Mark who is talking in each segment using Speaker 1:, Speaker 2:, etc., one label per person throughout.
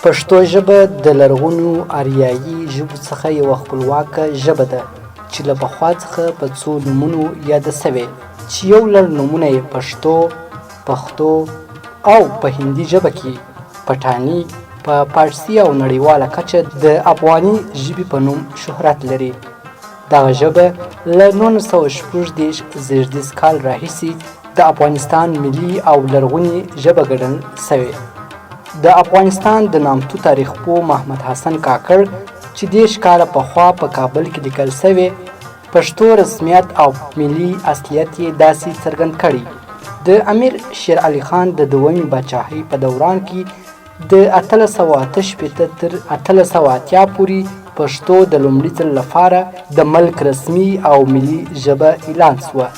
Speaker 1: پښتو ژبه د لرغونو آریایي ژبو څخه یوه خپلواکه ژبه ده چې له پخوا څخه په څو نومونو یاده سوې چې یو لړ نومونه یې پښتو او په هندي ژبه کې پټاني په فارسي او نړیواله کچه د افغاني ژبې په نوم شهرت لري. دغه ژبه له 1918 کال راهیسې د افغانستان ملي او لرغونې ژبه ګڼل سوې. د افغانستان د نامتو تاریخ پوه محمد حسن کاکړ چې 10 کاله پخوا په کابل کې لیکل سوی پښتو رسمیت او ملي اصلیت یې داسې څرګند کړي. د امیر شیر علي خان د دویمې پاچاهۍ په دوران کې د 1888 تر 1880 پورې پښتو د لومړي ځل لپاره د ملک رسمي او ملي ژبه اعلان شوه.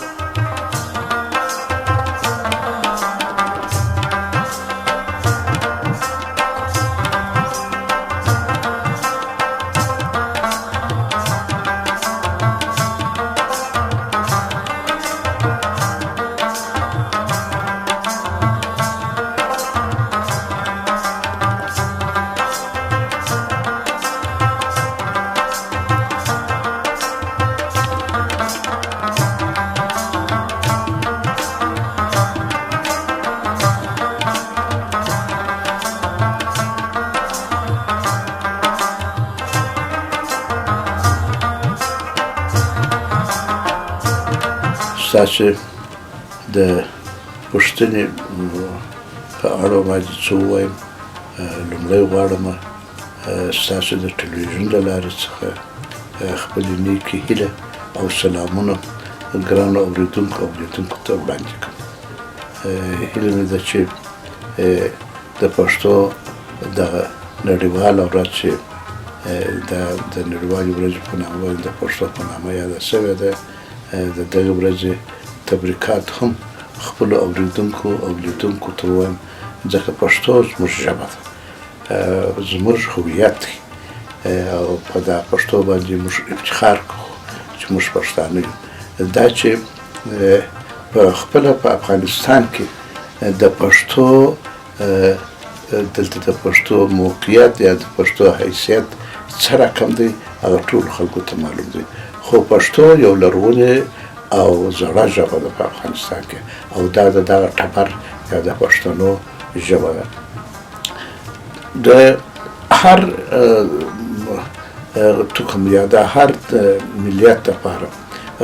Speaker 2: ستاسو د پوښتنې په اړه باید څه ووایم. لومړی غواړم ستاسو د ټلویزیون له لارې څخه خپلې نیکې هیله او سلامونه ګرانو اورېدونکو او لیدونکو ته وړاندې کړم. هیله مې ده چې د پښتو دغه نړیواله ورځ چې د نړیوالې ورځې په نامه د پښتو په نامه یاده شوې ده، د دغه ورځې تبریکات هم خپلو اورېدونکو او لیدونکو ته ووایم، ځکه پښتو زموږ ژبه ده، زموږ هویت دی او په دا پښتو باندې موږ افتخار کوو چې موږ پښتانه یو. دا چې په خپله په افغانستان کې د پښتو دلته د پښتو موقعیت یا د پښتو حیثیت څه رقم دی هغه ټولو خلکو ته معلوم دی، خو پښتو یو لرغونې او زړه ژبه ده په افغانستان کې او دا د دغه ټبر یا د پښتنو ژبه ده. د هر توکم یا د هر ملیت لپاره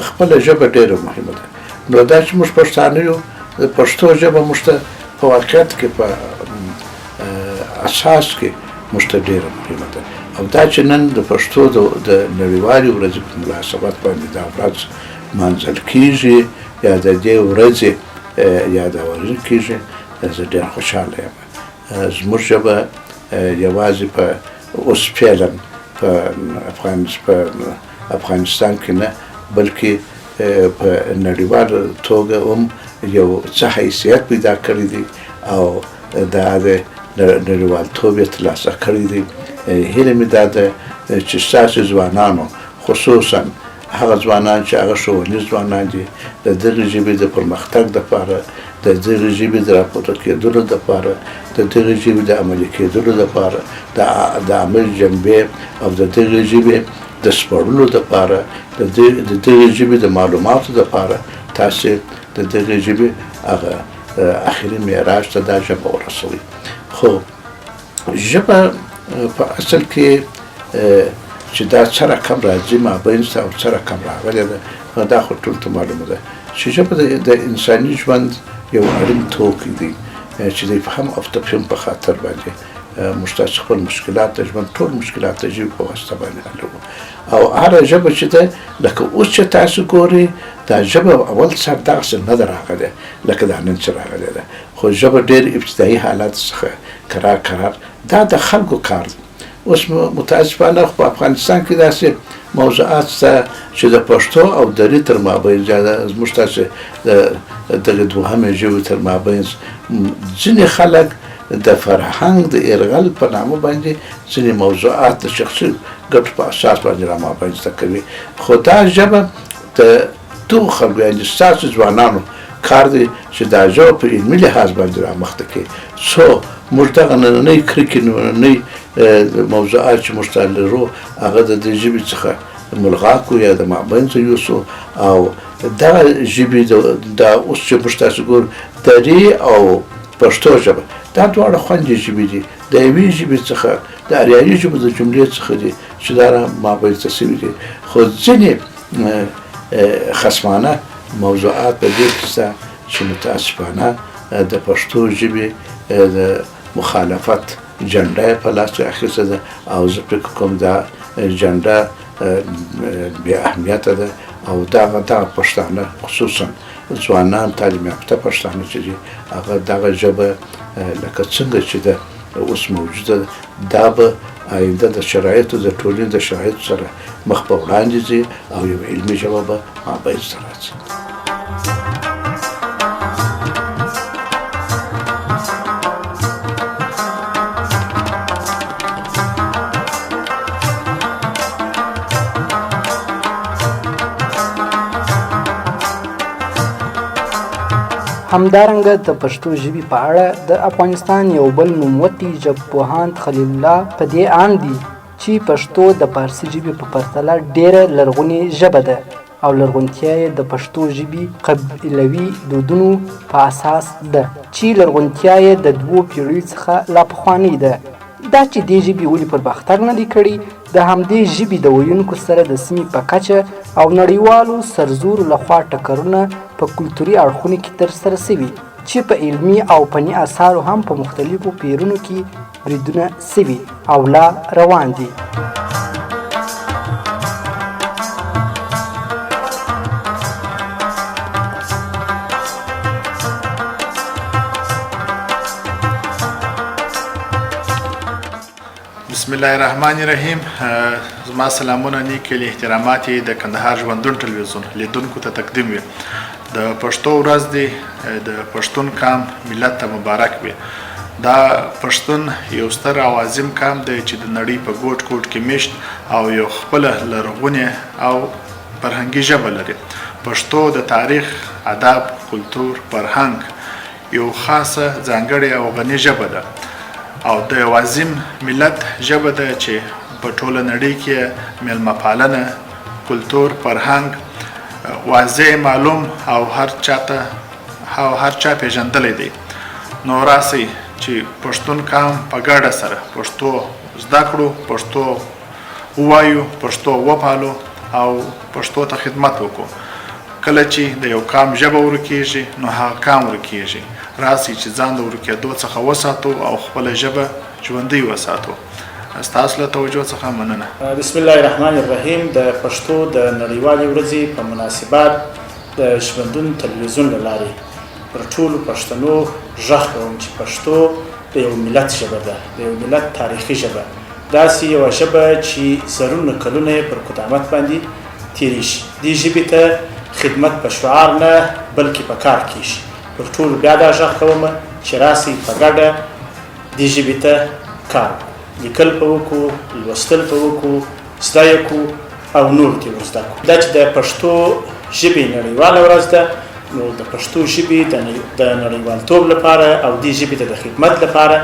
Speaker 2: خپله ژبه ډېره مهمه ده. نو دا چې موږ پښتانه یو، د پښتو ژبه موږ ته په واقعیت کې په اساس کې موږ ته ډېره مهمه ده. او دا چې نن د پښتو د نړیوالې ورځې په مناسبت باندې دا ورځ لمانځل کېږي یا د دې ورځې یادول کېږي، زه ډېر خوشحاله یم. زموږ ژبه یوازې په اوس فعلا په افغانستان کې نه، بلکې په نړیواله توګه هم یو څه حیثیت پیدا کړی دی او دا د نړیوالتوب یې ترلاسه کړی دی. هیله مې دا ده چې ستاسو ځوانانو، خصوصا هغه ځوانان چې هغه ښوونیز ځوانان دي، د دغې ژبې د پرمختګ دپاره، د دغې ژبې د راپورته کېدلو دپاره، د دغې ژبې د عملي کېدلو دپاره، د عمل جنبې او د دغې ژبې د سپړلو دپاره، د دغې ژبې د معلوماتو دپاره تاسې د دغې ژبې هغه اخري معراج ته دا ژبه ورسوئ. خو ژبه په اصل کې چې دا څه رقم راځي مابین ته او څه رقم راغلی ده، دا خو ټول ته معلومه ده چې ژبه د انساني ژوند یو اړین توکی دی چې د فهم او تفهیم په خاطر باندې موږ تاسو خپل مشکلات د ژوند ټول مشکلات د ژبې په واسطه باندې حلوو. او هره ژبه چې ده لکه اوس چې تاسو ګورئ، دا ژبه اول سر دغسې نه ده راغلې لکه دا نن چې راغلې ده، خو ژبه ډېر ابتدایي حالات څخه کرار دا د خلکو کار دی. اوس متاسفانه په افغانستان کې داسې موضوعات شته چې د پښتو او دري تر مابین زموږ تاسې دغه دوهمې ژبې تر مابین ځینې خلک د فرهنګ د ارغل په نامه باندې ځینې موضوعات د شخصي ګټو په اساس باندې را مابینځته کوي. خو دا ژبه د دغو خلکو یعنې ستاسو ځوانانو پکار دی چې دا ژبه په علمي لحاظ باندې رامخته کړي څو موږ دغه نننۍ کرکې نننۍ موضوعات چې موږ ته لرو هغه د دې ژبې څخه ملغا کړو یا د مابین څخه یوسو او دغه ژبې دا اوس چې موږ تاسو ګورو دري او پښتو ژبه دا دواړه خوندي ژبې دي د یوې ژبې څخه د اریایي ژبو د جملې څخه دي چې دا مابین څه سوي دي خو ځینې خصمانه موضوعات په دې کې شته چې متاسفانه د پښتو ژبې د مخالفت جنډه یې په لاس کې اخیستې ده او زه فکر کوم دا جنډه بې اهمیته ده او دغه پښتانه خصوصا ځوانان تعلیم یافته پښتانه چې دي هغه دغه ژبه لکه څنګه چې ده اوس موجوده ده دا به آینده د شرایطو د ټولنې د شرایطو سره مخ په وړاندې ځي او یو علمي ژبه به مابین ته راځي
Speaker 1: همدارنګه د پښتو ژبې په اړه د افغانستان یو بل نوموتی ژبپوهان خلیل الله په دې اند دي چې پښتو د فارسي ژبې په پرتله ډېره لرغونې ژبه ده او لرغونتیا یې د پښتو ژبې قبیلوي دودونو په اساس ده چې لرغونتیا یې د 2 پیړیو څخه لا پخوانۍ ده دا چې دې ژبې ولې پرمختګ نه دی کړی د همدې ژبې د ویونکو سره د سیمې په کچه او نړیوالو سرزورو لخوا ټکرونه په کلتوري اړخونو کې ترسره سوي چې په علمي او فني اثارو هم په مختلفو پیرونو کې بریدونه سوي او لا روان دي
Speaker 3: بسم الله الرحمن الرحیم زما سلامونه نیک احترامات د کندهار ژوندون ټلویزیون لیدونکو ته تقدیم وي د پښتو ورځ دی د پښتون قام ملت ته مبارک وي دا پښتون یو ستر او عظیم قام دی چې د نړۍ په ګوټ ګوټ کې میشت او یو خپله لرغونې او فرهنګي ژبه لري پښتو د تاریخ ادب کلتور فرهنګ یو خاصه ځانګړې او غني ژبه ده او د یو عظیم ملت ژبه ده چې په ټوله نړۍ کې میلمه پالنه کلتور فرهنګ واضح معلوم او هر چا پیژندلی دی نو راسئ چې پښتون قام په ګډه سره پښتو زده کړو پښتو ووایو پښتو وپالو او پښتو ته خدمت وکړو کله چې د یو قام ژبه ورکیږي نو هغه قام ورکیږي راسئ چې ځان د ورکېدو څخه وساتو او خپله ژبه ژوندۍ وساتو ستاسو له توجه څخه مننه
Speaker 4: بسم الله الرحمن الرحیم د پښتو د نړیوالې ورځې په مناسبت د ژوندون تلویزیون له لارې پر ټولو پښتنو غږ کوم چې پښتو د یو ملت ژبه ده د یو ملت تاریخي ژبه داسې یوه ژبه چې زرونه کلونه یې پر قدامت باندې تېرې شي دې ژبې ته خدمت په شعار نه بلکې په کار کېږي پر ټولو بیا دا غږ کوم چې راسئ په ګډه دې ژبې ته کار لیکل په وکړو لوستل په وکړو زده یې کړو او نور دې ور زده کړو دا چې د پښتو ژبې نړیواله ورځ ده نو د پښتو ژبې د نړیوالتوب لپاره او دې ژبې ته د خدمت لپاره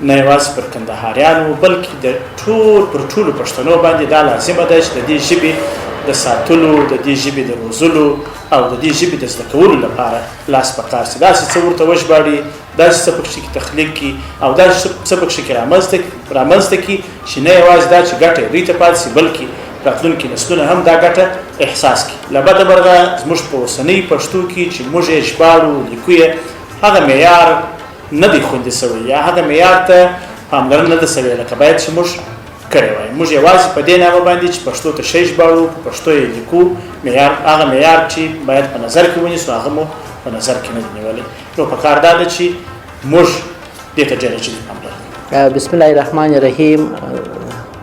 Speaker 4: نه یوازې پر کندهاریانو بلکې پر ټولو پښتنو باندې دا لازمه ده چې د دې ژبې د ساتلو د دې ژبې د روزلو او د دې ژبې د زده کولو لپاره لاس په کار شي داسې څه ورته وژباړي داسې څه پکښې کې تخلیق کړي او داسې څه پکښې کې رامنځته کړي چې نه یوازې دا چې ګټه دوی ته پاتې شي بلکې راتلونکي نسلونه هم دا ګټه احساس کړي له بده مرغه زموږ په اوسنۍ پښتو کې چې موږ یې ژباړو لیکو یې هغه معیار نه دی خوندي شوی یا هغه معیار ته پاملرنه نه ده شوې لکه باید چې موږ کړی وای موږ یوازې په دې نامه باندې چې پښتو ته شی ژباړو په پښتو یې لیکو هغه معیار چې باید په نظر کې ونیسو هغه مو په نظر کې نه دی نیولی نو پکار دا ده چې موږ دې ته ډېره جدي پاملرنه
Speaker 5: بسم الله الرحمن الرحیم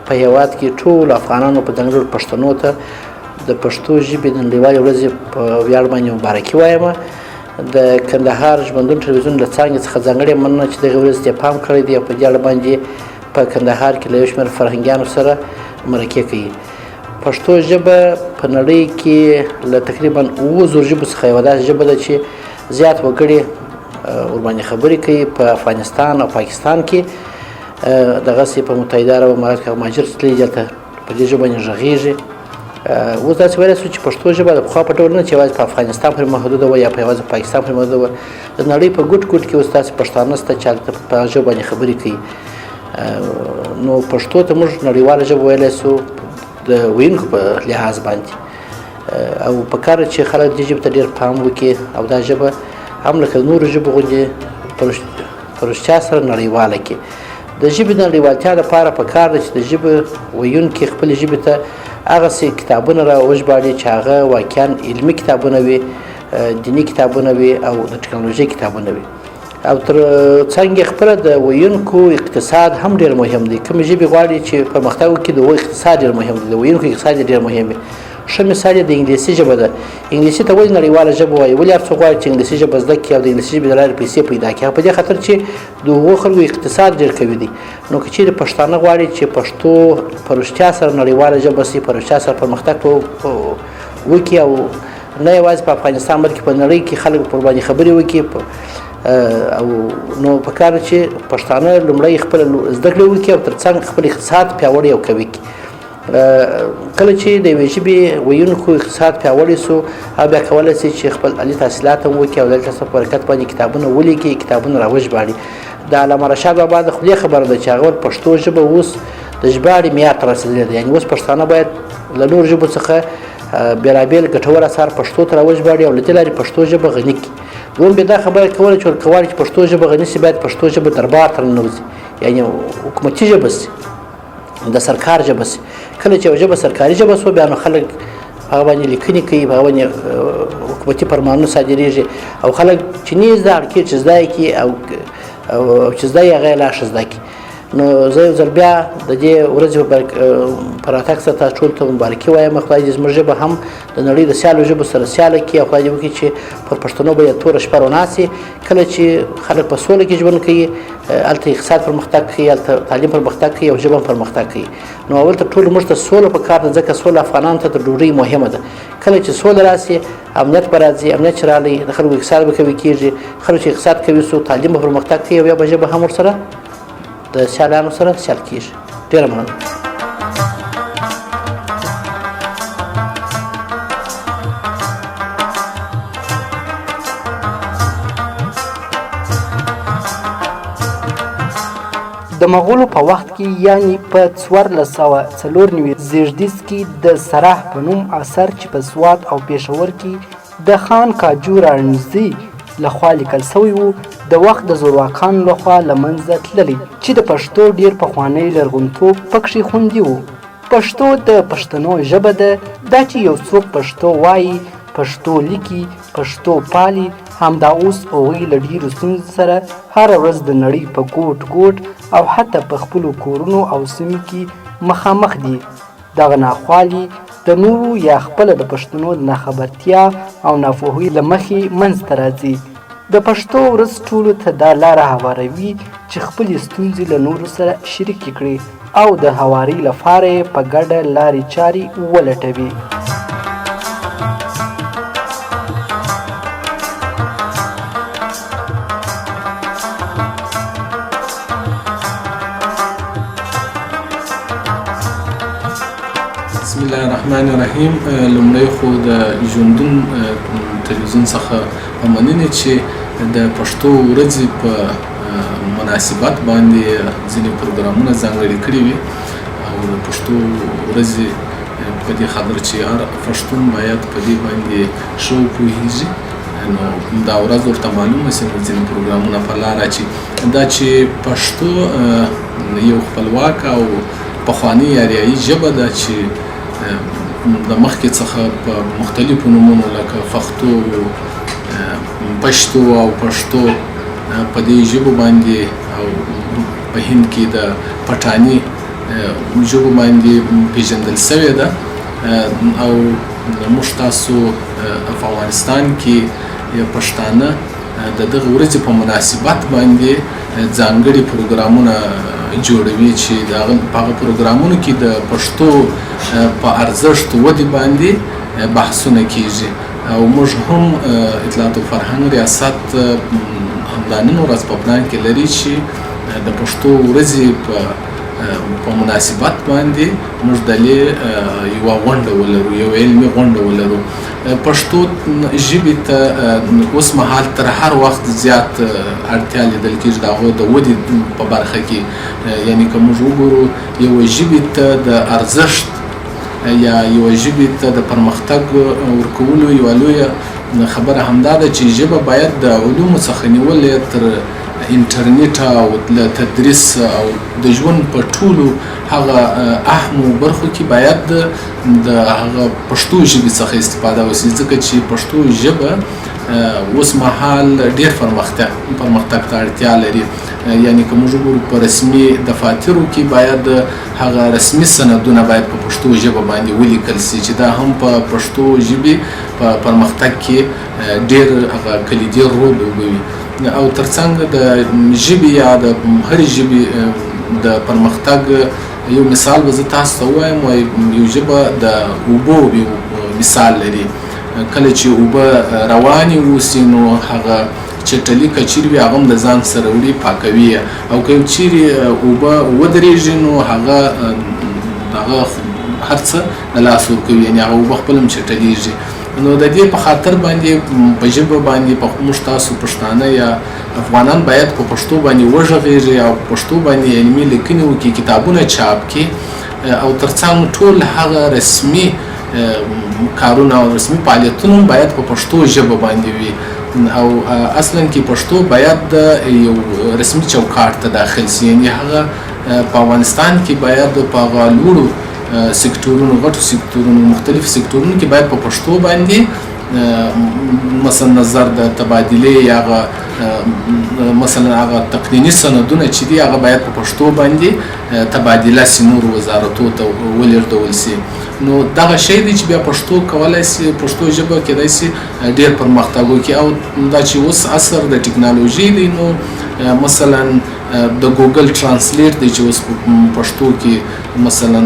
Speaker 5: په هېواد کې ټولو افغانانو په ځانګړو پښتنو ته د پښتو ژبې د نړیوالې ورځې په ویاړ باندې مبارکي وایم د کندهار ژوندون ټلویزیون له څانګې څخه ځانګړې مننه چې دغې ورځې ته پام کړی دی او په دې اړه باندې په کندهار کې له یو شمېر فرهنګیانو سره مرکې کوي پښتو ژبه په نړۍ کې له تقریبا 7 زره ژبو څخه یوه داسې ژبه ده چې زیات وګړي ورباندې خبرې کوي په افغانستان او پاکستان کې دغسې په متحده عرب امارات کې مهاجر تللي دلته په دې ژبه باندې غږېږي. اوس داسې ویلی شو چې پښتو ژبه د پخوا په ډول نه چې یوازې په افغانستان پورې محدوده وه یا په یوازې پاکستان پورې محدوده وه، د نړۍ په ګوټ ګوټ کې اوس داسې پښتانه شته چې هلته په هغه ژبه باندې خبرې کوي. نو پښتو ته موږ نړیواله ژبه ویلی شو د ویونکو په لحاظ باندې، او په کار چې خلک دې ژبې ته ډېر پام وکړي او دا ژبه هم لکه نورو ژبو غوندې په رښتیا سره نړیواله کړي. د ژبې د نړیوالتیا لپاره په کار ده چې د ژبې ویونکي خپلې ژبې ته هغسې کتابونه را وژباړي چې هغه واقعا علمي کتابونه وي، دیني کتابونه وي او د ټکنالوژۍ کتابونه وي. او تر څنګ یې خپله د ویونکو اقتصاد هم ډېر مهم دی. کومې ژبې غواړي چې پرمختګ وکړي د هغو اقتصاد ډېر مهم دی، د ویونکو اقتصاد یې ډېر مهم دی. ښه مثال یې د انګلیسي ژبه ده. انګلیسي ته ولې نړیواله ژبه وایي؟ ولې هر څوک غواړي چې انګلیسي ژبه زده کړي او د انګلیسي ژبې له لارې پیسې پیدا کړي؟ په دې خاطر چې د هغو خلکو اقتصاد ډېر قوي دی. نو که چیرې پښتانه غواړي چې پښتو په رښتیا سره نړیواله ژبه شي، په رښتیا سره پرمختګ وکړي او نه یوازې په افغانستان بلکې په نړۍ کې خلک پر باندې خبرې وکړي، او نو په کار چې پښتانه لومړی خپله زده کړې وکړي او تر څنګ خپل اقتصاد پیاوړی او قوي کړي. کله چې د یوې ژبې ویونکو اقتصاد پیاوړی سو، هغه بیا کولی شي چې خپل عالي تحصیلات هم وکړي او دلته په برکت باندې کتابونه ولیکي، کتابونه راوژباړي. د علامه رشاد بابا د خولې خبره ده چې هغه پښتو ژبه اوس د ژباړې معیار ته رسېدلې ده. یعنې اوس پښتانه باید له نورو ژبو څخه بېلابېل ګټور اثار پښتو ته راوژباړي او له دې لارې پښتو ژبه غني کړي. دوم بیا دا خبره کوله چې ورته غواړي چې پښتو ژبه غني شي، باید پښتو ژبه دربار ته ننوځي، یعنې حکومتي ژبه شي، د سرکار ژبه شي. کله چې یو ژبه سرکاري ژبه شوه، بیا نو خلک هغه باندې لیکنې کوي، په هغه باندې حکومتي فرمانونه صادرېږي او خلک چې نه یې زده کړي چې زده یې کړي او چې زده یې هغه یې لا ښه زده کړي. نو زه یو ځل بیا د دې ورځې په راتګ سره تاسو ټولو ته مبارکي وایم. خدای دې زموږ ژبه هم د نړۍ د سیالو ژبو سره سیاله کړي او خدای دې وکړي چې پر پښتنو به یې توره شپه رڼا شي. کله چې خلک په سوله کې ژوند کوي، هلته اقتصاد پرمختګ کوي، هلته تعلیم پرمختګ کوي او ژبه هم پرمختګ کوي. نو اول تر ټولو موږ ته سوله په کار ده، ځکه سوله افغانانو ته تر ډوډۍ مهمه ده. کله چې سوله راشي، امنیت به راځي، امنیت چې راغلی د خلکو اقتصاد به قوي کېږي. خلک چې اقتصاد قوي شو، تعلیم به پرمختګ کوي او بیا به ژبه هم ورسره د سیالانو سره سیال کېږي. ډېره مننه.
Speaker 1: د مغولو په وخت کې یعنی په 1494 زیږدیز کې د سراح په نوم اثر چې په سوات او پېښور کې د خان کاجو رانځي لخوا لیکل سوی و، د وخت د زورواکانو لخوا له منځه تللی چې د پښتو ډېر پخوانی لرغونتوب پکښې خوندي و. پښتو د پښتنو ژبه ده. دا چې یو څوک پښتو وایي، پښتو لیکي، پښتو پالي، همدا اوس هغوی له ډېرو ستونزو سره هره ورځ د نړۍ په ګوټ ګوټ او حتی په خپلو کورونو او سیمو کې مخامخ دي. دغه ناخوالي د نورو یا خپله د پښتنو د ناخبرتیا او ناپوهۍ له مخې منځته راځي. د پښتو ورځ ټولو ته دا لاره هواروي چې خپلې ستونزې له نورو سره شریکې کړي او د هواري لپاره یې په ګډه لارې چارې ولټوي.
Speaker 6: بسم الله الرحمن الرحیم. لومړی خو د ژوندون تلویزیون څخه مننه چې د پښتو ورځې په مناسبت باندې ځینې پروګرامونه ځانګړي کړي وي او د پښتو ورځې په دې خبر چې هر پښتون باید په دې باندې ښه وپوهېږي. نو دا ورځ ورته معلومه شي، ځینې پروګرامونه په لاره چې دا چې پښتو یو خپلواک او پخوانۍ اریایي ژبه ده چې د مخکې څخه په مختلفو نومونو لکه پښتو، پښتو او پښتو په دې ژبو باندې او په هند کې د پټاني ژبو باندې پیژندل شوې ده. او موږ تاسو په افغانستان کې پښتانه د دغه ورځې په مناسبت باندې ځانګړي پروګرامونه جوړوي چې د هغه پروګرامونو کې د پښتو په ارزښت ودې باندې بحثونه کیږي. او موږ هم اطلاعات او فرهنګ ریاست همدا نن ورځ په پلان کې لري چې د پښتو ورځې په مناسبت باندې موږ دلې یوه غونډه ولرو، یو علمي غونډه ولرو. پښتو ژبې ته اوس مهال تر هر وخت زیات اړتیا لیدل کېږي د هغوی د ودې په برخه کې. یعنې که موږ وګورو یوه ژبې ته د ارزښت یا یوه ژبې ته د پرمختګ ورکولو یوه لویه خبره همدا ده چې ژبه باید د علومو څخه نیولې تر انټرنیټ او له تدریس او د ژوند په ټولو هغه اهمو برخو کې باید د هغه پښتو ژبې څخه استفاده وشي، ځکه چې پښتو ژبه اوس مهال ډېر پرمختګ ته اړتیا لري. یعنې که موږ وګورو په رسمي دفاترو کې باید هغه رسمي سندونه باید په پښتو ژبه باندې ولیکل شي، چې دا هم په پښتو ژبې په پرمختګ کې ډېر هغه کلیدي رول لوبوي. او ترڅنګ د ژبې یا د هرې ژبې د پرمختګ یو مثال به زه تاسو ته ووایم، یو ژبه د اوبو یو مثال لري. کله چې اوبه روانې اوسي نو هغه چټلي که چیرې وي هغه هم د ځان سره وړي پاکوي، او که چیرې اوبه ودرېږي نو هغه هر څه د لاس ورکوي، یعنې هغه اوبه خپله هم چټلیږي. نو د دې په خاطر باندې په ژبه باندې موږ تاسو پښتانه یا افغانان باید په پښتو باندې وغږېږي او پښتو باندې علمي لیکنې وکړي، کتابونه چاپ کړي، او ترڅنګ ټول هغه رسمي کارونه او رسمي فعالیتونه باید په پښتو ژبه باندې وي. او اصلا کې پښتو باید یو رسمي چوکاټ ته داخل شي، یعنې هغه په افغانستان کې باید په هغه لوړو سکتورونو، غټو سکتورونو، مختلف سکتورونو کې باید په پښتو باندې مثلا نظر د تبادلې یا مثلا هغه تقنیني سندونه چې دي هغه باید په پښتو باندې تبادله شي، نور وزارتو ته ولېږدول شي. نو دغه شی دی چې بیا پښتو کولی شي، پښتو ژبه کېدای شي ډېر پرمختګ وکړي. او دا چې اوس عصر د ټکنالوژي دی، نو مثلا د ګوګل ترانسلیټ دی چې اوس په پښتو کې مثلا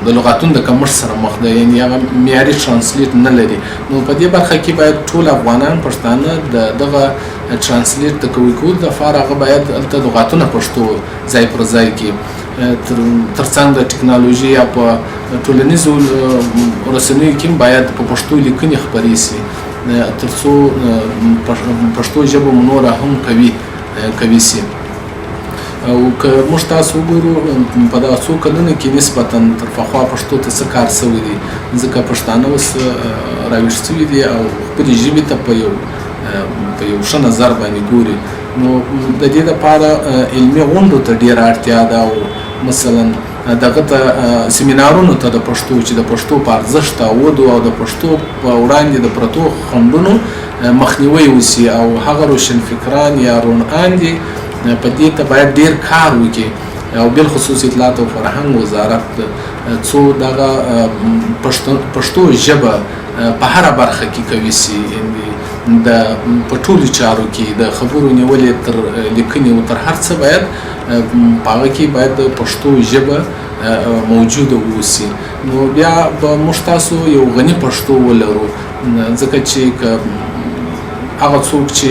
Speaker 6: د لغاتونو د کمښت سره مخ ده، یعنې هغه معیاري ترانسلیټ نه لري. نو په دې برخه کې باید ټول افغانان پښتانه دغه ترانسلیټ د قوي کولو لپاره هغه باید هلته لغاتونه پښتو ځای پر ځای کړي. ترڅنګ د ټکنالوژي یا په ټولنیزو رسنیو کې باید په پښتو لیکنې خپرې شي، ترڅو پښتو ژبه مو نوره هم قوي شي. او که موږ تاسو وګورو په دغه څو کلونو کې نسبتا تر پخوا پښتو ته څه کار شوی دی، ځکه پښتانه اوس راویښ شوي دي او خپلې ژبې ته په یو ښه نظر باندې ګوري. نو د دې لپاره علمي غونډو ته ډېره اړتیا ده، او مثلا دغه ته سیمینارونو ته د پښتو چې د پښتو په ارزښت او ودو او د پښتو په وړاندې د پرتو خنډونو مخنیوی وشي، او هغه روشنفکران یا روڼان دي په دې ته باید ډېر کار وکړي. او بالخصوص اطلاعات او فرهنګ وزارت څو دغه پښتو ژبه په هره برخه کې کوي شي، په ټولو چارو کې د خبرو نیولې تر لیکنې او تر هر څه باید په هغه کې باید د پښتو ژبه موجوده اوسي. نو بیا به موږ تاسو یو غني پښتو ولرو، ځکه چې هغه څوک چې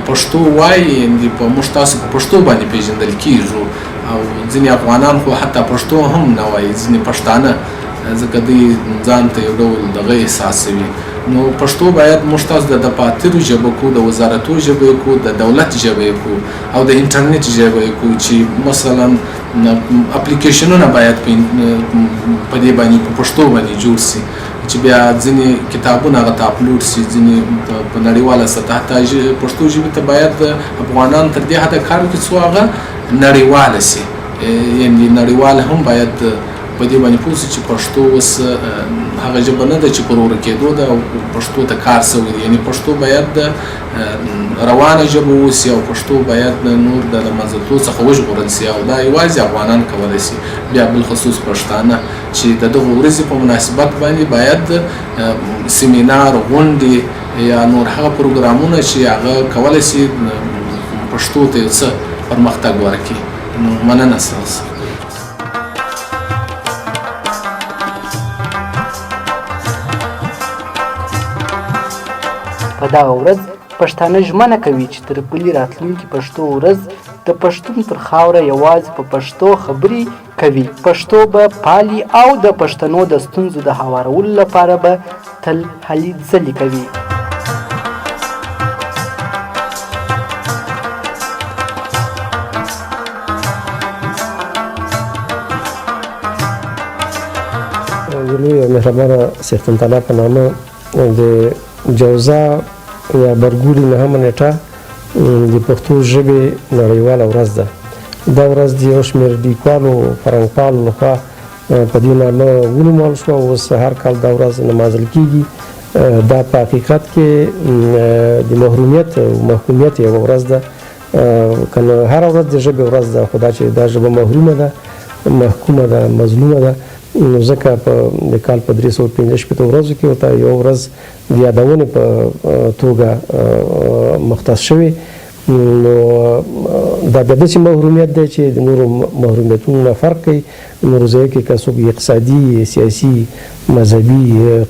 Speaker 6: پښتو وایي په موږ تاسو په پښتو باندې پیژندل کیږو، او ځینې افغانان خو حتی پښتو هم نه وایي، ځینې پښتانه، ځکه دوی ځان ته یو ډول دغه احساسوي. نو پښتو باید موږ تاسو د دفاترو ژبه کو، د وزارتو ژبه کو، د دولت ژبه کو، او د انټرنیټ ژبه کو، چې مثلا اپلیکیشنونه باید په دې باندې په پښتو باندې جوړ شي، چې بیا ځینې کتابونه هغه ته اپلوډ شي. ځینې په نړیواله سطح ته پښتو ژبې ته باید افغانان تر دې حده کار وکړي څو هغه نړیواله شي، یعنې نړیواله هم باید په دې باندې پوه شي چې پښتو اوس هغه ژبه نه ده چې پر ورکېدو ده، او پښتو ته کار شوی دی. یعنې پښتو باید روانه ژبه اوسي، او پښتو باید نور د له منځه څخه وژغورل شي، او دا یوازې افغانان کولی شي. بیا بالخصوص پښتانه چې د دغه ورځې په مناسبت باندې باید سیمینار، غونډې یا نور هغه پروګرامونه چې هغه کولی شي پښتو ته یو څه پرمختګ ورکړي. نو مننه ستاسو.
Speaker 1: په دغه ورځ پښتانه ژمنه کوي چې تر بلې راتلونکي پښتو ورځ د پښتون پر خاوره یوازې په پښتو خبرې کوي، پښتو به پالي او د پښتنو د ستونزو د هوارولو لپاره به تل هلې ځلې کوي.
Speaker 7: لوی مهربانه څښتن تعالی په نامه د جوزا یا برګوري 9مه نیټه د پښتو ژبې نړیواله ورځ ده. دا ورځ د یو شمېر لیکوالو فرهنګپالو لخوا په دې نامه ونومول شوه. اوس هر کال دا ورځ نمانځل کېږي. دا په حقیقت کې د محرومیت او محکومیت یوه ورځ ده. که نه هره ورځ د ژبې ورځ ده، خو دا چې دا ژبه محرومه ده، محکومه ده، مظلومه ده، نو ځکه د کال په 365 ورځو کې ورته یو ورځ د یادونې په توګه مختص شوې. نو دا بیا داسې محرومیت دی چې د نورو محرومیتونو نه فرق کوي. نورو ځایو کې که څوک اقتصادي، سیاسي، مذهبي،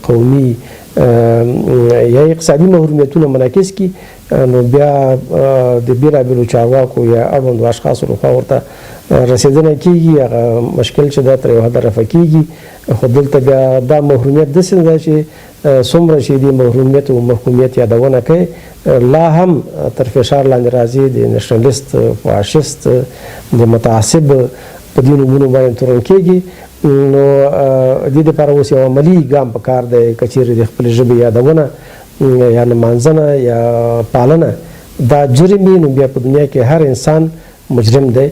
Speaker 7: قومي یا اقتصادي محرومیتونه منعکس کړي، نو بیا د بېلابېلو چارواکو یا اړوندو اشخاصو لخوا ورته رسېدنه کېږي. هغه مشکل چې دا تر یو حده رفع کېږي. خو دلته بیا دا محرومیت داسې نه ده چې څومره چې د محرومیت او محکومیت یادونه کوي، لا هم تر فشار لاندې راځي. د نشنلیست، فاشیست، د متعصب په دې نومونو باندې تورن کېږي. نو دې دپاره اوس یو عملي ګام په کار دی. که چیرې د خپلې ژبې یادونه یا نمانځنه یا پالنه دا جرم وي، نو بیا په دنیا کې هر انسان مجرم دی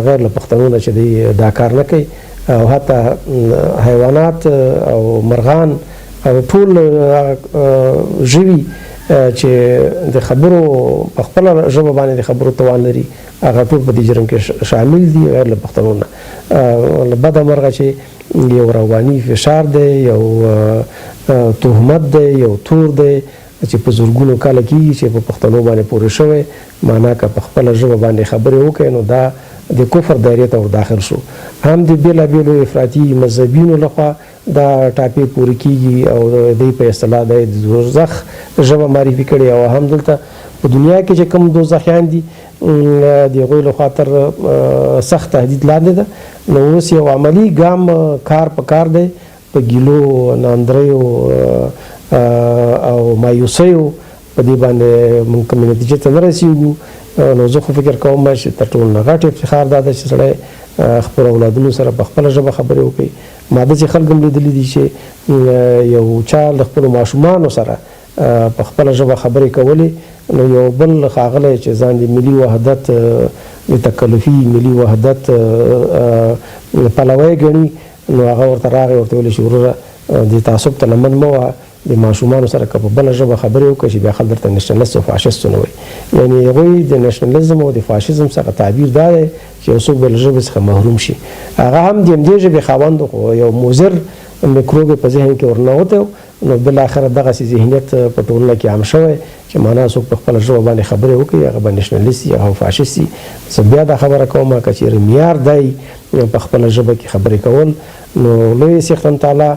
Speaker 7: غیر له پښتنو نه چې دی دا کار نه کوي. او حتی حیوانات او مرغان او ټول ژوي چې د خبرو په خپله ژبه باندې د خبرو توان لري، هغه ټول په دې جرم کې شامل دي غیر له پښتنو نه. له بده مرغه چې یو رواني فشار دی، یو تهمت دی، یو تور دی چې په زرګونو کاله کېږي چې په پښتنو باندې پورې شوی. معنا که په خپله ژبه باندې خبرې وکړي، نو دا د کفر دایرې ته ور داخل شو. هم د بېلابېلو افراطي مذهبینو لخوا دا ټاپې پورې کېږي او دوی په اصطلاح د دوزخ ژبه معرفي کړې. او هم دلته په دنیا کې چې کوم دوزخیان دي د هغوی لخوا تر سخت تهدید لاندې ده. نو اوس یو عملي ګام کار په کار دی. په ګیلو، ناندریو او مایوسیو په دې باندې موږ کومې نتیجې ته نه رسېږو. نو زه خو فکر کوم چې تر ټولو نه غټ افتخار دا ده چې سړی خپل اولادونو سره په خپله ژبه خبرې وکړي. ما داسې خلک هم لیدلي دي چې یو چا د خپلو ماشومانو سره په خپله ژبه خبرې کولې، نو یو بل ښاغلی چې ځان د ملي وحدت د تکلفي ملي وحدت پلوی ګڼي، نو هغه ورته راغی، ورته ویلې چې وروره د تعصب ته لمن مه وه، د ماشومانو سره که په بله ژبه خبرې وکړي چې بیا خلک درته نشنلیست او فاشیست ونه وایي. یعنې هغوی د نشنلیزم او د فاشیزم څخه تعبیر دا دی چې یو څوک به له ژبې څخه محروم شي. هغه هم د همدې ژبې خاوند خو یو مضر میکروب په ذهن کې ورننوتی، نو بالاخره دغسې ذهنیت په ټولنه کې عام شوی چې معنا څوک په خپله ژبه باندې خبرې وکړي، هغه به نشنلیست وي، هغه فاشیست وي. زه بیا دا خبره کوم که چېرې معیار دی په خپله ژبه کې خبرې کول، نو لوی څښتن تعالی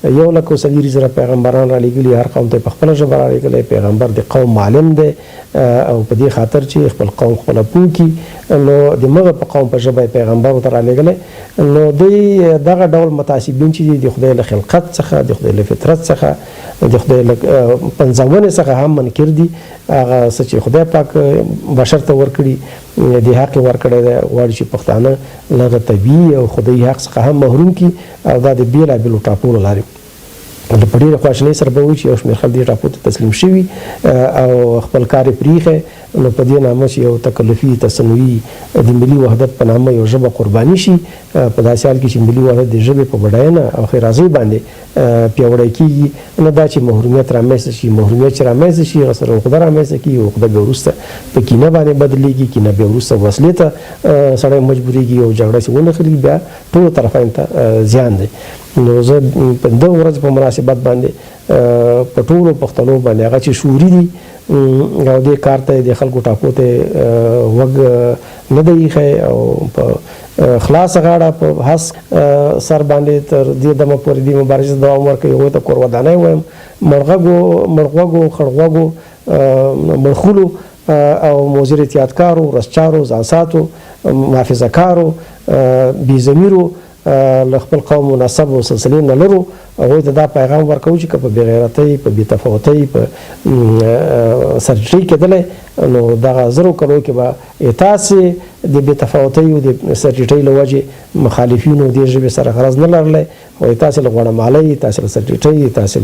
Speaker 7: 1,40,000 پیغمبران را لېږلي، هر قوم ته په خپله ژبه را لېږلی. پیغمبر د قوم معلم دی او په دې خاطر چې خپل قوم خپله پوه کړي، نو د مغه په قوم په ژبه پیغمبر ورته را لېږلی. نو دوی دغه ډول متعصبین چې دي د خدای له خلقت څخه، د خدای له فطرت څخه، د خدای له پنځونې څخه هم منکر دي. هغه څه چې خدای پاک بشر ته ورکړي د حق یې ورکړی دی، غواړي چې پښتانه له هغه طبیعي او خدایي حق څخه هم محروم کړي. او دا د بېلابېلو ټاپو له لارې په ډېره خواشینۍ سره به وایي چې یو شمېر خلک دې ټاپو ته تسلیم شوي او خپل کار یې پرېښی. نو په دې نامه چې یو تکلفي تصنعي د ملي وحدت په نامه یو ژبه قرباني شي، په داسې حال کې چې ملي وحدت د ژبې په بډاینه او ښېرازۍ باندې پیاوړی کېږي، نو دا چې محرومیت رامنځته شي، محرومیت چې رامنځته شي هغه سره عقده رامنځته کېږي. عقده بیا وروسته په کینه باندې بدلېږي، کینه بیا وروسته وسلې ته سړی مجبورېږي او جګړه چې ونښلي بیا ټولو طرفین ته زیان دی. نو زه په دغه ورځ په مناسبت باندې په ټولو پښتنو باندې هغه چې شعوري دي او دې کار ته د خلکو ټاپو ته وږ نه دی ایښی او په خلاص غاړه په هڅ سر باندې تر دې دمه پورې دې مبارزه دوام ورکوي هغوی ته کور ودانۍ وایم مړغوږو خړغوږو مړخولو او مضر احتیاطکارو رسچارو ځانساتو محافظهکارو بېضمیرو له خپل قوم مناسب او سلسلې نه لرو هغوی ته دا پیغام ورکوو چې که په بېغیرتۍ په بېتفاوتۍ په سرچټۍ کېدلی نو دغه زرو کلو کې به تاسې د بېتفاوتۍ او د سرچټۍ له وجې مخالفینو دې ژبې سره غرض نه لرلی خو تاسې له غوړمالۍ تاسې له سرچټۍ تاسې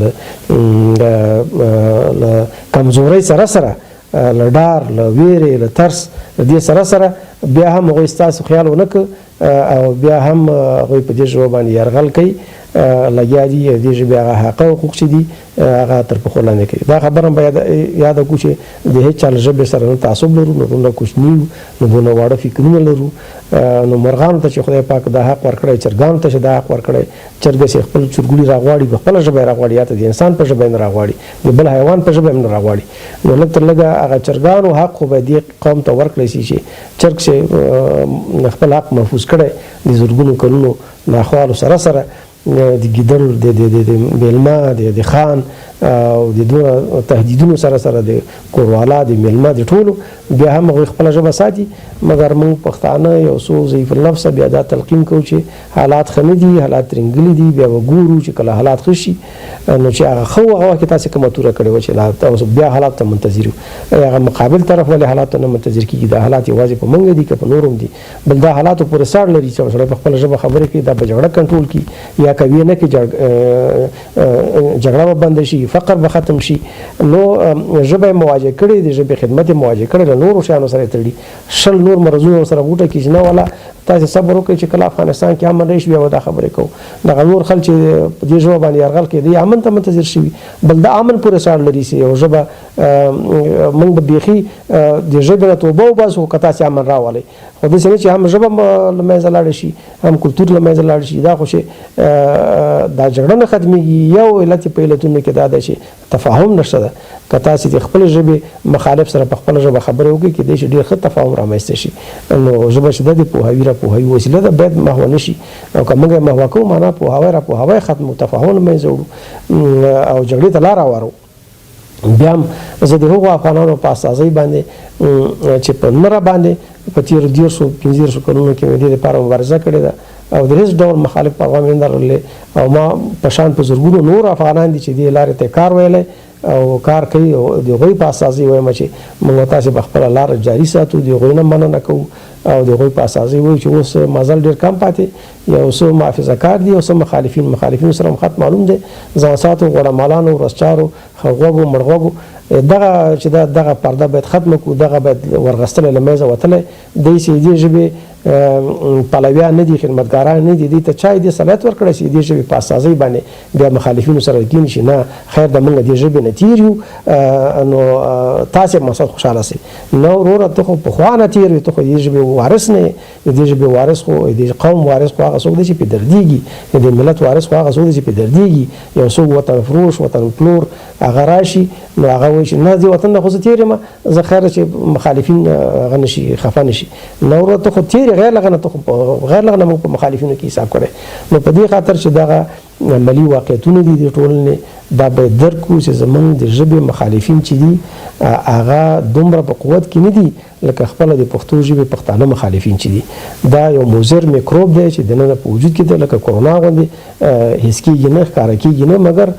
Speaker 7: له کمزورۍ سره له ډار له ویرې له ترس دې سره بیا هم هغوی ستاسو خیال ونه کړ او بیا هم هغوی په دې ژبه باندې یرغل کوي لګیا دي دې ژبې هغه حق او حقوق چې دي هغه تر پښو لاندې کوي دا خبره هم باید یاده کړو چې د هېڅ چا له ژبې سره نه تعصب لرو نه دومره کوچني یو نه دونه واړه فکرونه لرو نو مرغانو ته چې خدای پاک دا حق ورکړی چرګانو ته چې دا حق ورکړی چرګه چې خپل چرګوړي راغواړي په خپله ژبه یې راغواړي یا ته د انسان په ژبه یې نه راغواړي د بل حیوان په ژبه یې نه راغواړي نو لږ تر لږه هغه چرګانو حق خو باید دې قوم ته ورکړی شي چې چرګ چې خپل حق محفوظ کړی د زرګونو کلونو ناخوالو سره د ګیدړ د میلمه د خان او د دوه تهدیدونو سره د کوروالا د میلمه د ټولو بیا هم هغوی خپله ژبه ساتي مګر موږ پښتانه یو څو ضعیف النفسه بیا دا تلقین کوو چې حالات ښه نه دي حالات ترنګلي دي بیا به ګورو چې کله حالات ښه شي نو چې هغه ښه و هغه وخت کې تاسې کومه توره کړې وه چې بیا حالات ته منتظر یو هغه مقابل طرف ولې حالاتو نه منتظر کېږي دا حالات یوازې په موږ دي که په نور هم دي بل دا حالاتو پورې ساړ لري چې سړی په خپله ژبه خبرې کوي دا به جګړه کنټرول کړي یا کوي نه کړي جګړه به بنده شي فقر به ختم شي نو ژبه یې مواجه کړې د ژبې خدمت یې مواجه کړې له نورو شیانو سره یې تړي 100 نور مرضونه سره غوټه کړي چې نه والا تاسې صبر وکړئ چې کله افغانستان کې امن راشي بیا به دا خبرې کوو دغه نور خلک چې په دې ژبه باندې یرغل کوي دوی امن ته منتظر شوي بل د امن پورې ساړ لري چې یو ژبه موږ به بیخي د ژبې نه توبه وباسو که تاسې امن راولئ خو داسې نه چې هم ژبه له منځه لاړه شي هم کلتور له منځه لاړ شي دا خو چې دا جګړه نه ختمېږي یو علت په علتونو کې دا ده چې تفاهم نشته ده که تاسې د خپلې ژبې مخالف سره په خپله ژبه خبرې وکړئ کېدای شي ډېر ښه تفاهم رامنځته شي نو ژبه چې ده د پوهاوي راپوهوي وسیله ده باید محوه نه شي او که موږ یې محوه کوو معنا پوهاوی راپوهوی ختمو تفاهم له منځه وړو او جګړې ته لاره هوارو بیا هم زه د هغو افغانانو په استازۍ باندې چې په نره باندې په تېرو 15 کلونو کې مې دې دپاره مبارزه کړې ده او د هېڅ ډول مخالف پیغام یې نه لرلی او ما په شان په زرګونو نور افغانان دي چې دې لارې ته کار ویلی او کار کوي او د هغوی په اساسي وایم چې موږ تاسې په خپله لاره جاري ساتو د هغوی نه مننه کوو او د هغوی په اساسي وایو چې اوس مزل ډېر کم پاتې یو څه محافظه کار دي او څه مخالفینو سره هم خط معلوم دی ځان ساتو غوړمالانو رسچارو خړغوږو مړغوږو دغه چې دغه پرده باید ختمه کړو دغه باید ورغستلی له منځه وتلی دی چې دې ژبې پلویان نه دي خدمتګاران نه دي دې ته چا دې صلاحیت ورکړی چې دې ژبې په اساسۍ باندې بیا مخالفینو سره کېني شي نه خیر د موږ دې ژبې نه تېر یو نو تاسې مقصد خوشحاله سئ نه وروره ته خو پخوا نه تېر وې ته خو دې ژبې وارث نه یې د دې ژبې وارث خو د قوم وارث خو هغه څوک دی چې پرې دردېږي د ملت وارث خو هغه څوک دی چې پرې دردېږي یو څوک وطن فروش وطن پلور هغه راشي نو هغه وایي چې نه دې وطن نه خو زه تېر یم زه خیره چې مخالفین هغه نه شي خفه نه شي نه وروره ته خو تېر غیر لغه نه ته خو غیر لغه نه موږ په مخالفینو کې حساب کړی نو په دې خاطر چې دغه عملي واقعیتونه دي د ټولنې دا باید درک کړو چې زموږ د ژبې مخالفین چې دي هغه دومره په قوت کې نه دي لکه خپله د پښتو ژبې پښتانه مخالفین چې دي دا یو مضر میکروب دی چې دننه په وجود کې دی لکه کرونا غوندې حس کېږي نه ښکاره کېږي نه مګر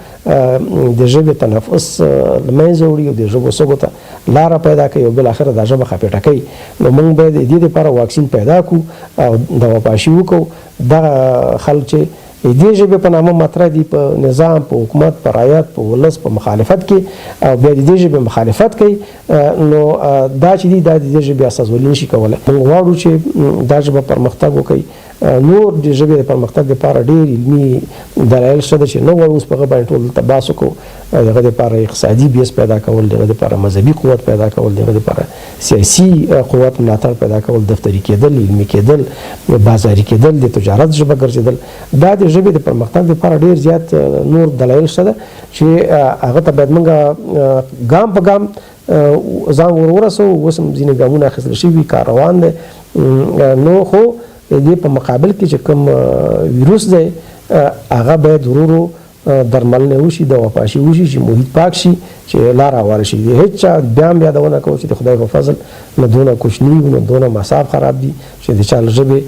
Speaker 7: د ژبې تنفس له منځه وړي او د ژبو سږو ته لاره پیدا کوي او بالاخره دا ژبه خپېټه کوي نو موږ باید د دې دپاره واکسین پیدا کړو او دواپاشي وکړو دغه خلک چې دې ژبې په نامه مطرح دي په نظام په حکومت په رعایت په ولس په مخالفت کې او بیا د دې ژبې مخالفت کوي نو دا چې دي دا د دې ژبې استازولي نشي کولی موږ غواړو چې دا ژبه پرمختګ وکړي نور د ژبې د پرمختګ لپاره ډېر علمي دلایل شته چې نه غواړو اوس په هغه باندې ټول دلته بحث وکړو دغه دپاره اقتصادي بیس پیدا کول دغه دپاره مذهبي قوت پیدا کول دغه دپاره سیاسي قوت ملاتړ پیدا کول دفتري کېدل علمي کېدل بازاري کېدل د تجارت ژبه ګرځېدل دا د ژبې د پرمختګ لپاره ډېر زیات نور دلایل شته چې هغه ته باید موږ ګام په ګام ځان ورورسو اوس هم ځینې ګامونه اخیستل شوي کار روان دی نو خو دې په مقابل کې چې کوم ویروس دی هغه باید ورو درملنه وشي، د وپاشي وشي، چې محیط پاک شي، چې لار هواره شي. هیڅ چا بیا هم یادونه کوو چې د خدای په فضل نه دونه کوچني نه دونه مصاب خراب دي چې د چا له ژبې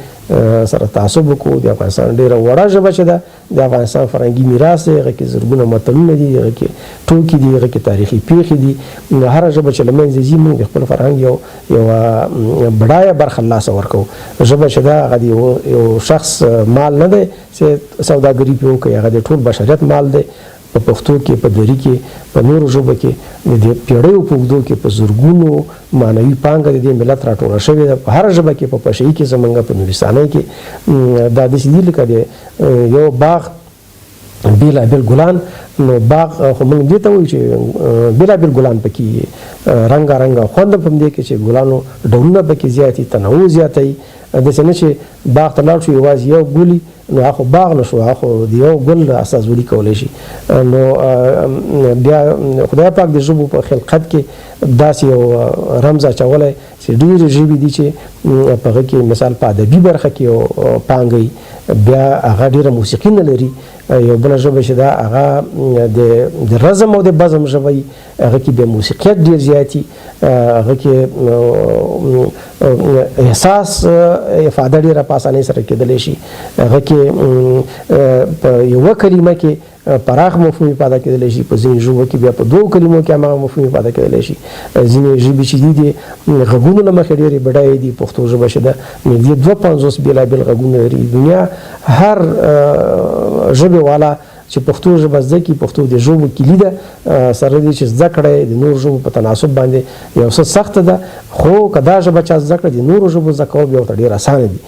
Speaker 7: سره تعصب وکړو. د افغانستان ډېره وړه ژبه چې ده، د افغانستان فرهنګي میراث دی، هغه کې زرګونه متلونه دي، هغه کې ټوکې دي، هغه کې تاریخي پیښې دي. هره ژبه چې له منځه ځي موږ د خپل فرهنګ یو بډایه برخه له لاسه ورکوو. ژبه چې ده هغه د یو شخص مال نه دی چې سوداګري پرې وکړي، هغه د ټول بشریت مال دی. په پښتو کې، په دري کې، په نورو ژبو کې د پیړیو په اوږدو کې په زرګونو معنوي پانګه د دې ملت راټوله شوې ده. په هره ژبه کې، په پشهي کې زمونږ په نورستانۍ کې دا داسې دي لکه د یو باغ بېلابېل ګلان. نو باغ خو موږ دې ته وایو چې بېلابېل ګلان پکې رنګارنګه خوند په دې کې چې ګلانو ډولونه پکې زیات دي، تنوع زیاته وي. داسې نه چې باغ ته لاړ شو یوازې یو ګلي نو هغه باغ نه شو، هغه د یو ګل اساسوري کولی شي. نو بیا خدای پاک د ژبو په خلقت کې داسې یو رمز اچولی چې ډېرې ژبې دي چې په هغه کې مثال په ادبي برخه کې یو پانګه وي، بیا هغه ډېره موسیقي نه لري. یو بله ژبه چې ده هغه د رزم او د بزم ژبه وي، هغه کې بیا موسیقیت ډېر زیات وي، هغه کې احساس افاده ډېره په اسانۍ سره کېدلی شي، هغه کې په یوه کلمه کې پراخ مفهوم افاده کېدلی شي، په ځینې ژبو کې بیا په دوو کلمو کې هماغه مفهوم افاده کېدلی شي. ځینې ژبې چې دي د غږونو له مخې ډېرې بډایې دي. پښتو ژبه چې ده نږدې 52 بېلابېل غږونه لري. دنیا هر ژبې والا چې پښتو ژبه زده کړي، پښتو د ژبو کلي ده، سره دې چې زده کړی د نورو ژبو په تناسب باندې یو څه سخته ده، خو که دا ژبه چا زده کړه د نورو ژبو زده کول بیا ورته ډېر اسانه دي.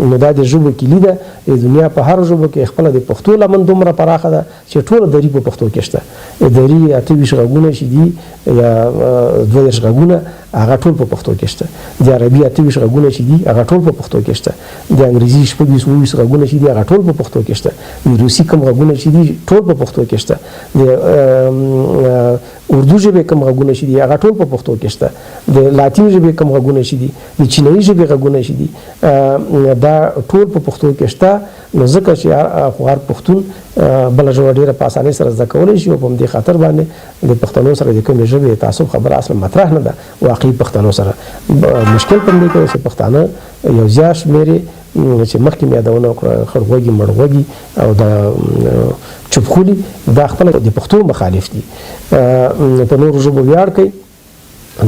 Speaker 7: نو دا د ژبو کلي ده. د دنیا په هر ژبو کې خپله د پښتو لمن دومره پراخه ده چې ټوله دري په پښتو کې شته. دري 28 غږونه چې دي یا 22 غږونه هغه ټول په پښتو کې شته. د عربي 28 غږونه چې دي هغه ټول په پښتو کې شته. د انګریزي 26 غږونه چې دي هغه ټول په پښتو کې شته. د روسي کوم غږونه چې دي ټول په پښتو کې شته. د اردو ژبې کوم غږونه چې دي هغه ټول په پښتو کې شته. د لاتین ژبې کوم غږونه چې دي، د چینایي ژبې غږونه چې دي دا ټول په پښتو کې شته. نو ځکه چې هر پښتون بله ژبه ډېره په اسانۍ سره زده کولی شي، او په همدې خاطر باندې د پښتنو سره د کومې ژبې تعصب خبره اصلا مطرح نه ده. واقعي پښتنو سره مشکل په دې کې چې پښتانه یو زیات شمېر چې مخکې مې یادونه وکړه خړغوږي، مړغوږي او د چوپخولي دا خپله د پښتو مخالف دي. په نورو ژبو ویاړ کوي.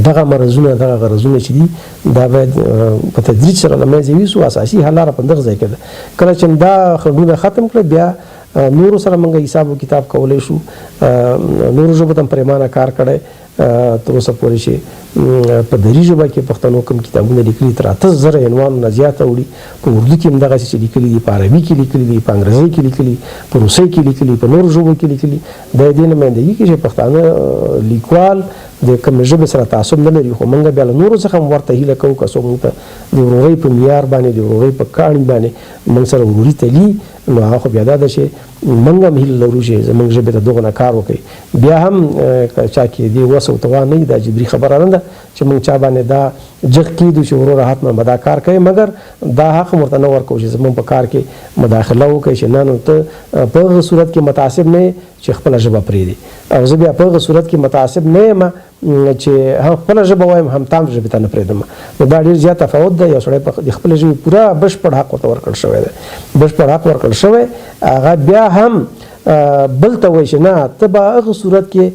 Speaker 7: دغه مرضونه، دغه غرضونه چې دي دا باید په تدریج سره له منځه یوسو. اساسي حل لاره په دغه ځای کې ده. کله چې دا خنډونه ختم کړه بیا نورو سره موږ حساب و کتاب کولی شو. نورو ژبو ته هم پرېمانه کار کړی تر اوسه پورې چې په دري ژبه کې پښتنو کوم کتابونه لیکلي تر 80,000 عنوان نه زیاته وړي. په اردو کې هم دغسې چې لیکلي دي، په عربي کې لیکلي دي، په انګریزي کې لیکلي، په روسۍ کې لیکلي، په نورو ژبو کې لیکلي. دا دې نمایندګي کوي چې پښتانه لیکوال د کومې ژبې سره تعصب نه لري. خو موږ بیا له نورو څخه هم ورته هیله کوو که څوک موږ ته د ورورۍ په معیار باندې، د ورورۍ په کاڼي باندې موږ سره وروري تلي، نو هغه خو بیا دا ده چې موږ هم هیله لرو چې زموږ ژبې ته دغونه کار وکړي. بیا هم که چا کې دې وس او توان نه وي، دا جبري خبره نه ده چې موږ چا باندې دا جګ کېدو چې وروره حتما به دا کار کوي، مګر دا حق ورته نه ورکوو چې زموږ په کار کې مداخله وکړي چې نه، نو ته په هغه صورت کې متعصب نه چې خپله ژبه پرېږدي. او زه بیا په هغه صورت کې متعصب نه یم چې هم خپله ژبه وایم هم تام ژبې ته نه پرېږدم. نو دا ډېر زیات تفاوت دی. یو سړی د خپلې ژبې پوره بشپړ حق ورته ورکړل شوی دی. بشپړ حق ورکړل شوی، هغه بیا هم بل ته وایي چې نه، ته به هغه صورت کې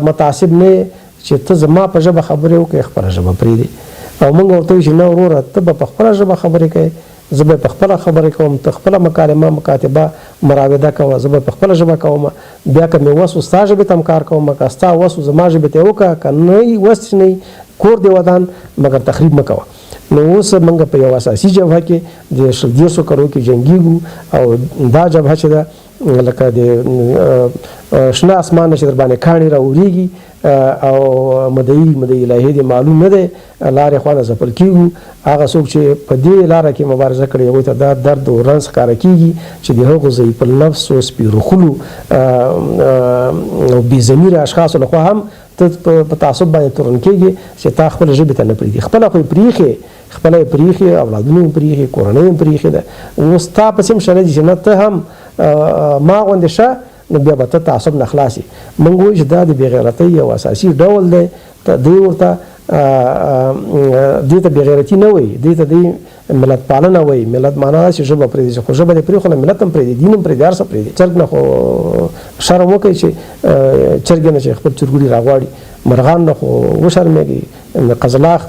Speaker 7: متعصب نه چې ته زما په ژبه خبرې وکړې، خپله ژبه پرېږدي. او موږ ورته وایو چې نه وروره، ته به په خپله ژبه خبرې کوې، زه به په خپله خبرې کوم، ته خپله مکالمه مکاتبه مراوده کوه، زه به په خپله ژبه کوم. بیا که مې وس و ستا ژبې ته هم کار کوم، که ستا وس و زما ژبې ته یې وکړه، که نه یې وس نه کور دې ودان، مګر تخریب مه کوه. نو اوس موږ په یو اساسي جبهه کې د 150 کلو کې جنګیږو، او دا جبهه چې ده لکه د شنه اسمان نه چې در باندې کاڼي راورېږي او مدعي الهي دې معلوم نه دی، لارې خوا نه ځپل کېږو. هغه څوک چې په دې لاره کې مبارزه کړې هغوی ته دا درد او رنځ ښکاره کېږي چې د هغو ضعیف النفس او سپېروخلو او بې ضمیره اشخاصو لخوا هم ته په تعصب باندې تورن کېږي چې تا خپل ژبې ته نه پرېږدي خپله خو یې پرېښې خپله یې پرېښې اولادونه یې پرېښې کورنۍ یې پرېښې ده اوس تا پسې هم شنه دي چې نه ته هم ما غوندې شه نو بیا به ته تعصب نه خلاص یې موږ وایو چې دا د بېغیرتۍ یو اساسي ډول دی دوی ورته دې ته بېغیرتي نه وایي دې ته دوی ملت پالنه وایي ملت معنا ده چې ژبه پرېږدي خو ژبه دې پرېښو نه ملت هم پرېږدي دین هم پرېږدي هر څه پرېږدي چرګ نه خو شرم وکړي چې چرګې نه چې خپل چرګوړي راغواړي مرغان نه خو وشرمېږي قزلاخ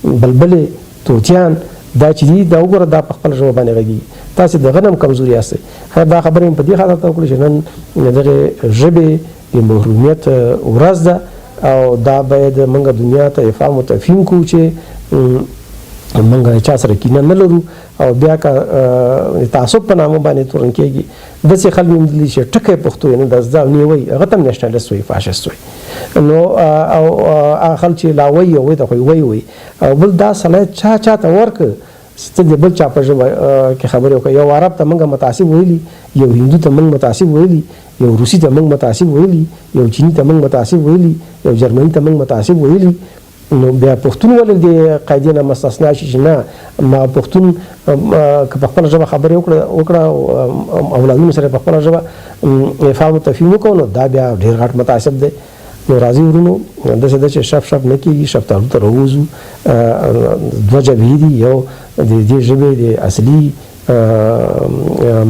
Speaker 7: بلبلې طوطیان دا چې دي دا وګوره دا په خپل ژبه باندې غږېږي تاسې د غنم کمزوري یاستئ خیر دا خبرې مې په دې خاطر ته وکړې چې نن دغې ژبې د محرومیت ورځ ده او دا باید موږ دنیا ته افهام و تفهیم کوو چې موږ چا سره کینه نه لرو او بیا که تعصب په نامه باندې تورن کېږي داسې خلک مې لیدلي چې ټکی پښتو یې نه د زده او نیوی هغه ته هم نیشنلست وایي فاشست وایي نو او هغه خلک چې لا وایي او وایي ته خو یې وایي او بل دا سړی چا ته ورکړه ته د بل چا په ژبه کې خبرې وکړه یو عرب ته موږ متعصب ویلي یو هندو ته موږ متعصب ویلي یو روسي ته موږ متعصب ویلي یو چیني ته موږ متعصب ویلي یو جرمني ته موږ متعصب ویلي نو بیا پښتون ولې د قاعدې نه مستثنا شي چې نه ما پښتون که په خپله ژبه خبرې وکړه اولادونو سره په خپله ژبه افهام و تفهیم وکړو نو دا بیا ډېر غټ متعصب دی نو راځي ورونو داسې ده چې شپ نه کېږي شفتالو ته راووځو دوه جبهې دي یو د دې ژبې د اصلي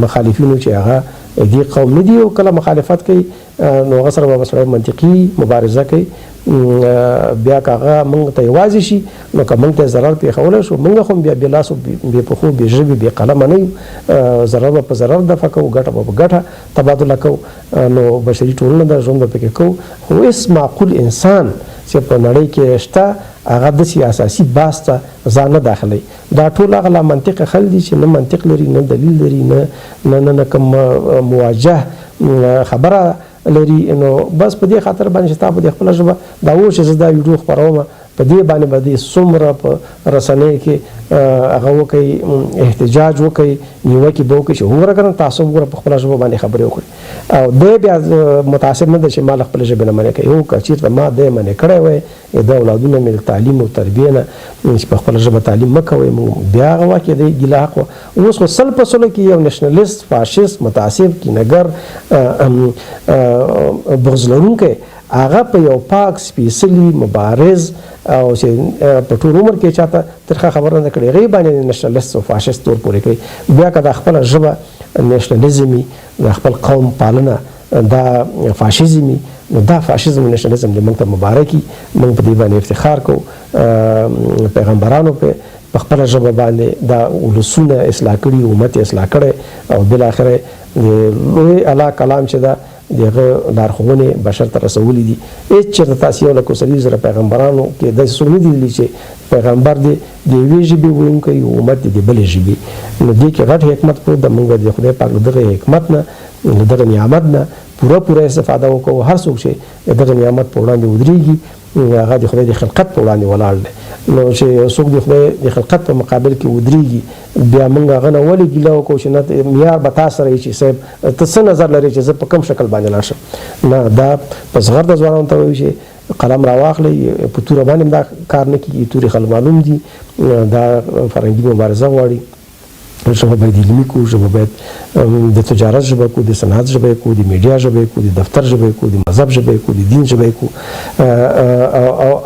Speaker 7: مخالفینو چې هغه دې قوم نه دي او کله مخالفت کوي نو هغه سره به سړی منطقي مبارزه کوي بیا که هغه موږ ته یوازې شي نو که موږ ته ضرر پېښولی شو موږ خو هم بیا بې لاسو بې پښو بې ژبې بې قلمه نه یو ضرر به په ضرر دفع کوو ګټه به په ګټه تبادله کوو نو بشري ټولنه ده ژوند به پکې کوو خو هېڅ معقول انسان چې په نړۍ کې شته هغه داسې اساسي باس ته ځان نه داخلوي دا ټول هغه لا منطقه خلک دي چې نه منطق لري نه دلیل لري نه کوم مواجه خبره لري نو بس په دې خاطر باندې چې تا په دې خپله ژبه دا و چې زه دا ویډیو خپرومه په دې باندې به دې څومره په رسنیو کې هغه وکړي احتجاج وکړي نیوکې به وکړي چې وګوره که نه تاسو وګوره په خپله ژبه باندې خبرې وکړي او دی بیا متعصب نه ده چې ما له خپلې ژبې نه منع کوي هو که چېرته ما دی منع کړی وی د اولادونه مې د تعلیم او تربیې نه چې په خپله ژبه تعلیم مه کوئ بیا هغه واقع دی ګیله حق اوس خو سل په سلو کې یو نیشنلست فاشست متعصب کینهګر بغض لرونکی هغه په یو پاک سپېڅلي مبارز او چې په ټول عمر کې چاته ترخه خبره نه کړې هغې باندې نیشنلست او فاشست تور پورې کوي بیا که دا خپله ژبه نیشنلزم وي د خپل قوم پالنه دا فاشیزم وي نو دا فاشیزم او نیشنلزم د موږ ته مبارک وي موږ په دې باندې افتخار کوو پیغمبرانو په خپله ژبه باندې دا ولسونه اصلاح کړي امت یې اصلاح کړی او بالاخره لوی الله کلام چې دا دغه لارښوونې بشر ته رسولي دي هېڅ چېرته تاسې یو لکه څلوېښت زره پیغمبرانو کې داسې څوک نه دي لیدلي چې پیغمبر دی د یوې ژبې ویونکی امت دی د بلې ژبې نو دې کې غټ حکمت پروت ده موږ د خدای پاک له دغه حکمت نه له دغه نعمت نه پوره استفاده وکړو هر څوک چې دغه نعمت په وړاندې ودرېږي هغه د خدای د خلقت په وړاندې ولاړ دی نو چې څوک د خدای د خلقت په مقابل کې ودرېږي بیا موږ هغه نه ولې ګیله وکړو چې نه معیار به تا سره وي چې صاحب ته څه نظر لرې چې زه په کوم شکل باندې لاړ شم نه دا په زغرده ځوانانو ته وایي چې قلم راواخلئ په توره باندې هم دا کار نه کېږي تورې خلک معلوم دي دا فرهنګي مبارزه غواړي ژبه باید علمي کو ژبه باید د تجارت ژبه کو د صنعت ژبه کو د میډیا ژبه کو د دفتر ژبه کو د مذهب ژبه کو د دین ژبه کو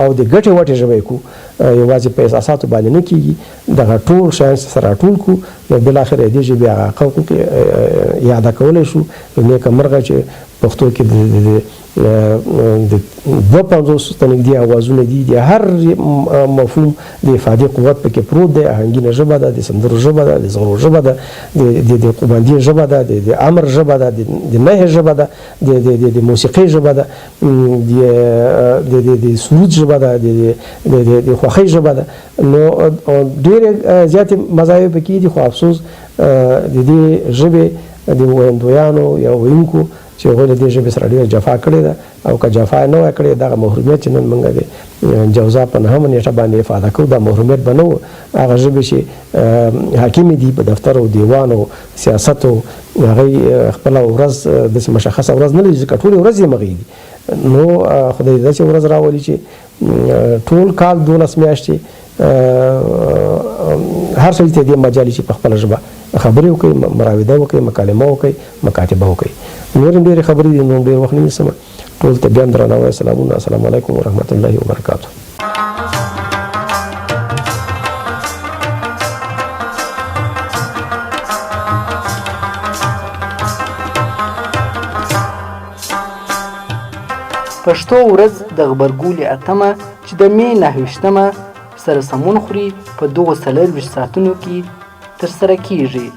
Speaker 7: او د ګټې وټې ژبه کو یوازې په اساساتو باندې نه کېږي دغه ټول شیان سره راټول کړو نو بالاخره دې ژبې هغه حقوقو کې اعاده کولی شو نیکه مرغه چې پښتو کې د 250 ته نږدې اوازونه دي د هر مفهوم د افادې قوت پکې پروت دی آهنګینه ژبه ده د سندرو ژبه ده د زغرو ژبه ده د قوماندې ژبه ده د امر ژبه ده د نهي ژبه ده د موسیقۍ ژبه ده د سرود ژبه ده د خوښۍ ژبه ده نو ډېرې زیاتې مذاهب پکې دي خو افسوس د دې ژبې د ویندویانو یا ویونکو چې هغوی له دې ژبې سره ډېره جفا کړې ده او که جفا یې نه وای کړې دغه محرومیت چې نن موږ د جوزا په 9مه نېټه باندې افاده کوو دا محرومیت به نه و هغه ژبې چې حاکمې دي په دفتر او دیوان او سیاست او هغوی خپله ورځ داسې مشخصه ورځ نه لري ځکه ټولې ورځې یې مغې دي نو خدای دې داسې ورځ راولي چې ټول کال 12 میاشتې هر سړي ته دې مجال چې په خپله ژبه خبرې وکړي، مراوده وکړي، مکالمه وکړي، مکاتبه وکړي. نور هم ډېرې خبرې دي، نو ډېر وخت نه نیسم. ټول ته بیا درناوی، سلامونه، السلام علیکم ورحمت الله وبرکاته.
Speaker 1: پښتو ورځ د غبرګولي 8مه چې د مې 9 سره سمون خوري په 2 ساعتونو کې ترسره کیږي.